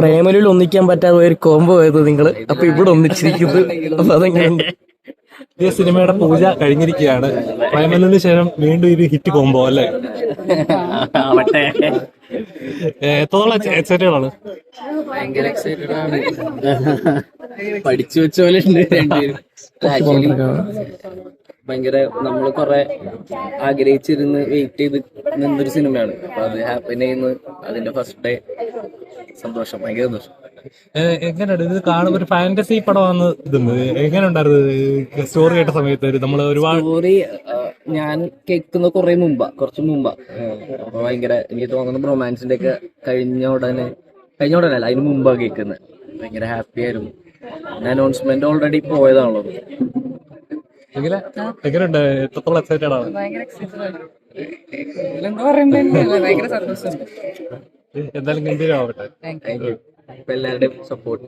പ്രേമലൂരിൽ ഒന്നിക്കാൻ പറ്റാതെ ഒരു കോംബോ ആയത് നിങ്ങൾ. അപ്പൊ ഇവിടെ ഒന്നിച്ചിരിക്കുന്നത്. അപ്പൊ അതെങ്ങനെയുണ്ട്? ഈ സിനിമയുടെ പൂജ കഴിഞ്ഞിരിക്കുകയാണ്. പ്രേമലിന് ശേഷം വീണ്ടും ഒരു ഹിറ്റ് കോംബോ അല്ലേ? എത്രത്തോളം എക്സൈറ്റഡ് ആണ്? ഭയങ്കര എക്സൈറ്റഡ് ആണ്. പഠിച്ചു വെച്ച പോലെ ഉണ്ട് രണ്ടുപേരും. ആക്ച്വലി ഭയങ്കര നമ്മൾ കുറെ ആഗ്രഹിച്ചിരുന്ന് വെയിറ്റ് ചെയ്ത് നിന്നൊരു സിനിമയാണ്. അപ്പൊ അത് ഹാപ്പൻ ചെയ്യുന്ന അതിന്റെ ഫസ്റ്റ് ഡേ സന്തോഷം, ഭയങ്കര സന്തോഷം. എങ്ങനെയുണ്ട് ഇത് കാണുമ്പോൾ? ഒരു ഫാന്റസി പടമാണ് ഇതുണ്ട്. എങ്ങനെ ഉണ്ടായിരുന്നു സ്റ്റോറി കേട്ട സമയത്ത്? നമ്മൾ ഒരുപാട് സ്റ്റോറി ഞാൻ കേൾക്കുന്ന കുറച്ച് മുമ്പാ. അപ്പൊ ഭയങ്കര എനിക്ക് തോന്നുന്നു റൊമാൻസിന്റെ ഒക്കെ കഴിഞ്ഞ ഉടനെ അല്ല അതിന് മുമ്പാ കേൾക്കുന്നത്. ഭയങ്കര ഹാപ്പി ആയിരുന്നു. അനൗൺസ്മെന്റ് ഓൾറെഡി പോയതാണല്ലോ. എങ്ങനെയുണ്ട്? എത്രത്തോളം എക്സൈറ്റഡ് ആണ്? എന്തായാലും ഗംഭീരമാവട്ടെ. Thank you. എല്ലാവരുടെയും സപ്പോർട്ട്.